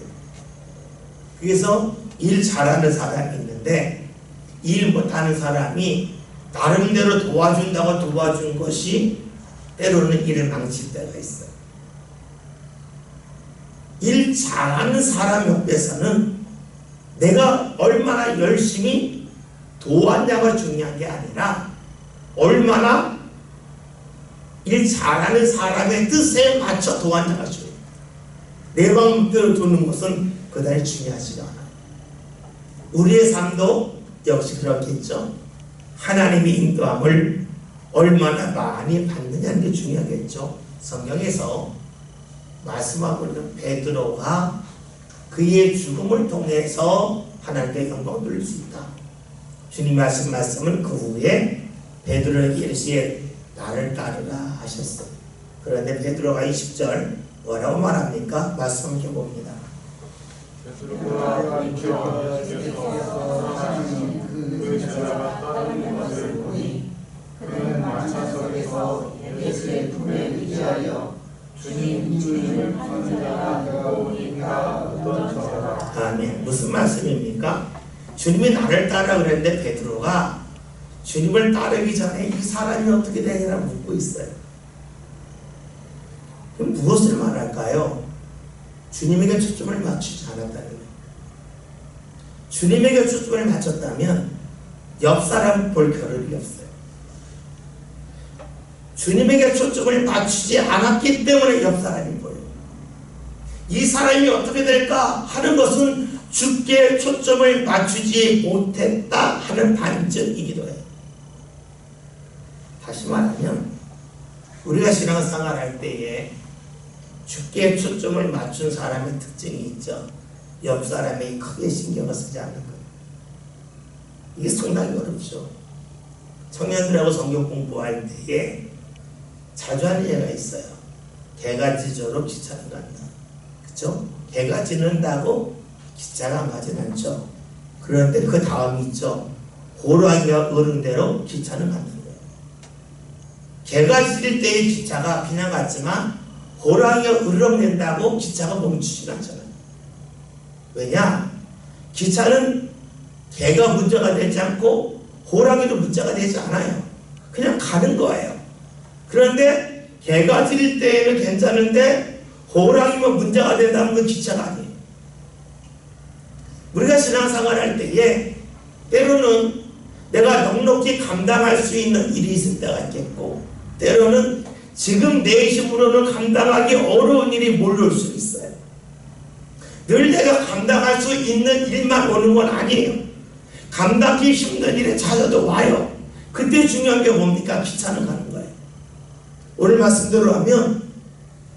그래서 일 잘하는 사람이 있는데 일 못하는 사람이 나름대로 도와준다고 도와준 것이 때로는 일을 망칠 때가 있어요. 일 잘하는 사람 옆에서는 내가 얼마나 열심히 도왔냐가 중요한 게 아니라 얼마나 일 잘하는 사람의 뜻에 맞춰 도왔냐가 중요해요. 내 마음대로 도는 것은 그다지 중요하지 않아요. 우리의 삶도 역시 그렇겠죠. 하나님의 인도함을 얼마나 많이 받느냐는 게 중요하겠죠. 성경에서 말씀하고 있는 베드로가 그의 죽음을 통해서 하나님께 영광을 돌릴 수 있다. 주님 말씀은 그 후에 베드로에게 이르시되 나를 따르라 하셨어요. 그런데 베드로가 20절 뭐라고 말합니까? 말씀해 봅니다. 베드로가 일어나 주께서 하시는 그 제자가 따르는 것을 보니 그는 마차석에서 예수의 품에 의지하여 주님을 찾는 자가 누구인가 어떤 자가. 아멘. 무슨 말씀입니까? 주님이 나를 따라 그랬는데 베드로가 주님을 따르기 전에 이 사람이 어떻게 되느냐 묻고 있어요. 그럼 무엇을 말할까요? 주님에게 초점을 맞추지 않았다는 거예요. 주님에게 초점을 맞췄다면 옆 사람 볼 겨를이 없어요. 주님에게 초점을 맞추지 않았기 때문에 옆 사람이 보여요. 이 사람이 어떻게 될까 하는 것은 주께 초점을 맞추지 못했다 하는 반증이기도 해요. 다시 말하면 우리가 신앙생활 할 때에 주께 초점을 맞춘 사람의 특징이 있죠. 옆 사람이 크게 신경을 쓰지 않는 거예요. 이게 상당히 어렵죠. 청년들하고 성경 공부할 때에 자주 하는 예가 있어요. 개가 짖어도 기차는 간다. 그쵸? 개가 짖는다고 기차가 가진 않죠. 그런데 그 다음이 있죠. 호랑이가 으른 대로 기차는 간다는 거예요. 개가 짖을 때의 기차가 그냥 갔지만 호랑이가 으르렁댄다고 기차가 멈추지 않잖아요. 왜냐? 기차는 개가 문제가 되지 않고 호랑이도 문제가 되지 않아요. 그냥 가는 거예요. 그런데 개가 짖을 때에는 괜찮은데 호랑이면 문제가 된다면 그 기차가 아니에요. 우리가 신앙생활 할 때에 때로는 내가 넉넉히 감당할 수 있는 일이 있을 때가 있겠고 때로는 지금 내 힘으로는 감당하기 어려운 일이 몰려올 수 있어요. 늘 내가 감당할 수 있는 일만 오는 건 아니에요. 감당하기 힘든 일에 찾아도 와요. 그때 중요한 게 뭡니까? 기차는 가는 거예요. 오늘 말씀대로 하면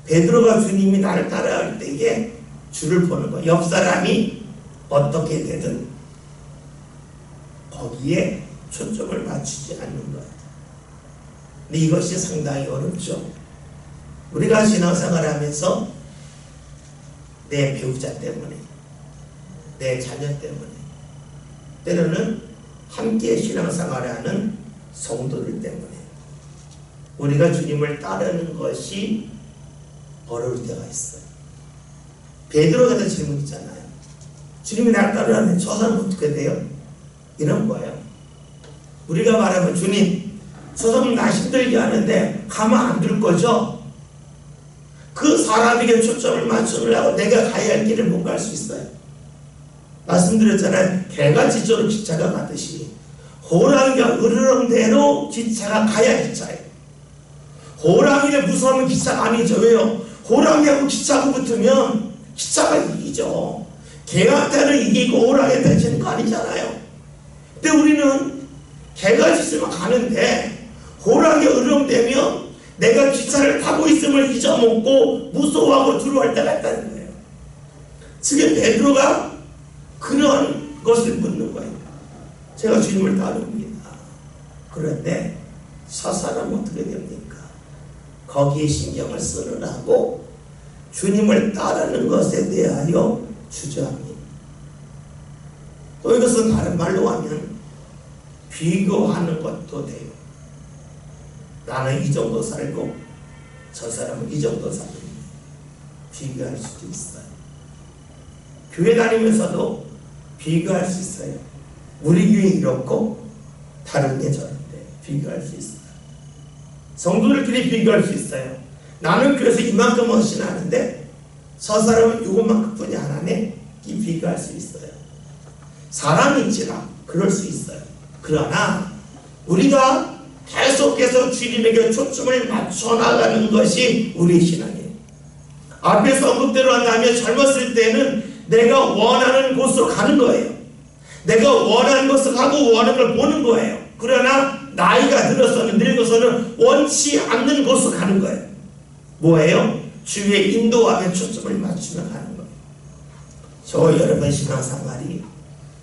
베드로가 주님이 나를 따라할 때에 줄을 보는 거예요. 옆 사람이 어떻게 되든 거기에 초점을 맞추지 않는 거예요. 근데 이것이 상당히 어렵죠. 우리가 신앙생활 하면서 내 배우자 때문에, 내 자녀 때문에, 때로는 함께 신앙생활을 하는 성도들 때문에 우리가 주님을 따르는 것이 어려울 때가 있어요. 베드로가 된 질문 있잖아요. 주님이 나를 따르라면 저 사람 어떻게 돼요? 이런 거예요. 우리가 말하면 주님 저 사람 나 힘들게 하는데 가만 안 둘 거죠? 그 사람에게 초점을 맞추려고 내가 가야 할 길을 못 갈 수 있어요. 말씀드렸잖아요. 개가 지저로 기차가 가듯이 호랑이가 으르렁대로 기차가 가야 기차예요. 호랑이를 무서워하면 기차가 아니죠. 왜요? 호랑이하고 기차하고 붙으면 기차가 이기죠. 개한테는 이기고 호랑이한테는 지는 거 아니잖아요. 근데 우리는 개가 짖으면 가는데 호랑이가 으르렁대면 내가 기차를 타고 있음을 잊어먹고 무서워하고 두려워할 때가 있다는 거예요. 지금 베드로가 그런 것을 묻는 거예요. 제가 주님을 따릅니다. 그런데 저 사람은 어떻게 됩니까? 거기에 신경을 쓰느라고 주님을 따르는 것에 대하여 주저합니다. 또 이것은 다른 말로 하면 비교하는 것도 돼요. 나는 이 정도 살고 저 사람은 이 정도 살고 비교할 수도 있어요. 교회 다니면서도 비교할 수 있어요. 우리 교회 이렇고 다른 게 저런데 비교할 수 있어요. 성도들끼리 비교할 수 있어요. 나는 교회에서 이만큼 헌신하는데 저 사람은 이것만큼뿐이 안 하네. 이 비교할 수 있어요. 사람인지라 그럴 수 있어요. 그러나 우리가 계속해서 주님에게 초점을 맞춰나가는 것이 우리의 신앙이에요. 앞에서 언급대로 한다면 젊었을 때는 내가 원하는 곳으로 가는 거예요. 내가 원하는 것을 하고 원하는 걸 보는 거예요. 그러나 나이가 들어서는 늙어서는 원치 않는 곳으로 가는 거예요. 뭐예요? 주의 인도함에 초점을 맞추며 가는 거예요. 저 여러분 신앙생활이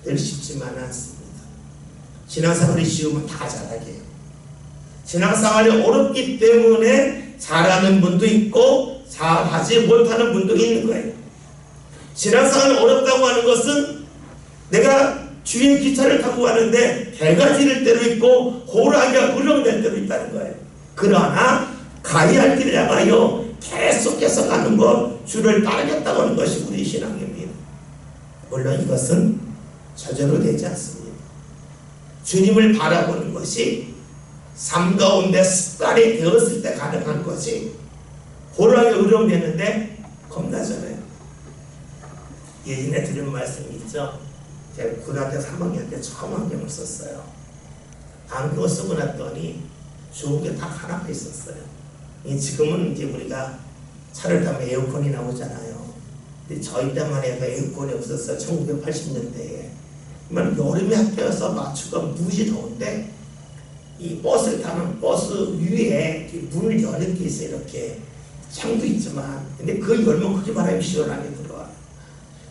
늘 쉽지만 않습니다. 신앙생활이 쉬우면 다 잘하게요. 신앙생활이 어렵기 때문에 잘하는 분도 있고 잘하지 못하는 분도 있는 거예요. 신앙생활이 어렵다고 하는 것은 내가 주인 기차를 타고 가는데 개가 짖을 때도 있고 호랑이가 으르렁댈 때도 있다는 거예요. 그러나 가야 할 길을 향하여 계속해서 가는 것, 주를 따르겠다고 하는 것이 우리 신앙입니다. 물론 이것은 저절로 되지 않습니다. 주님을 바라보는 것이 삶 가운데 습관이 되었을 때 가능한 것이 호랑이 으르렁대는데 겁나잖아요. 예전에 들은 말씀이 있죠. 제가 고등학교 3학년 때 처음 안경을 썼어요. 안경을 쓰고 났더니 좋은 게 딱 하나가 있었어요. 지금은 이제 우리가 차를 타면 에어컨이 나오잖아요. 근데 저희 때만 해도 에어컨이 없었어요. 1980년대에. 여름에 학교에서 맞추가 무지 더운데 이 버스를 타면 버스 위에 문을 여는 게 있어요. 이렇게 창도 있지만 근데 그걸 열면 그렇게 바람이 시원하게 들어와요.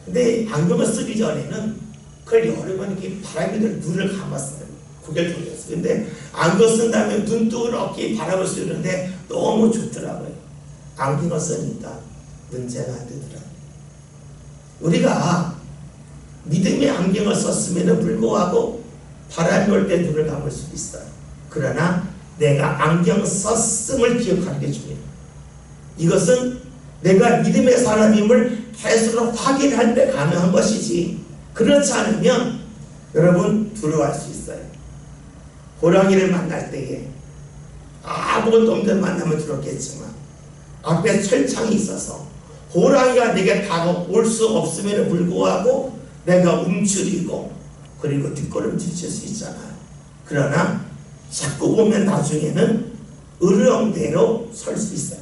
근데 안경을 쓰기 전에는 그걸 열으면 이렇게 바람이 들 눈을 감았어요. 고개를 돌렸어요. 근데 안경 쓴 다음에 눈뜨고 이렇게 바람을 쐬는데 너무 좋더라고요. 안경을 쓰니까 문제가 안 되더라고요. 우리가 믿음의 안경을 썼음에도 불구하고 바람이 올 때 눈을 감을 수 있어요. 그러나 내가 안경 썼음을 기억하는 게 중요해요. 이것은 내가 믿음의 사람임을 계속 확인할 때 가능한 것이지 그렇지 않으면 여러분 두려워할 수 있어요. 호랑이를 만날 때에 아무것도 없는 만나면 두렵겠지만 앞에 철창이 있어서 호랑이가 내게 다가올 수 없음에도 불구하고 내가 움츠리고 그리고 뒷걸음질 수 있잖아요. 그러나 자꾸 보면 나중에는 으르렁대로 설 수 있어요.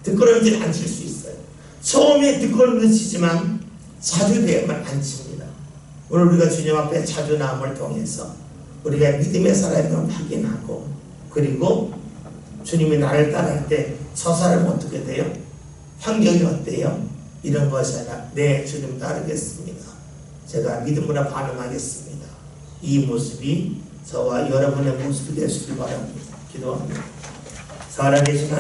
뒷걸음질 안 칠 수 있어요. 처음에 뒷걸음질 치지만 자주 되면 안 칩니다. 오늘 우리가 주님 앞에 자주 나옴을 통해서 우리가 믿음의 사람임을 확인하고 그리고 주님이 나를 따라할 때 저 사람은 어떻게 돼요? 환경이 어때요? 이런 것이 아니라 네, 주님 따르겠습니다. 제가 믿음으로 반응하겠습니다. 이 모습이 저와 여러분의 모습이 되시길 바랍니다. 기도합니다. 살아계신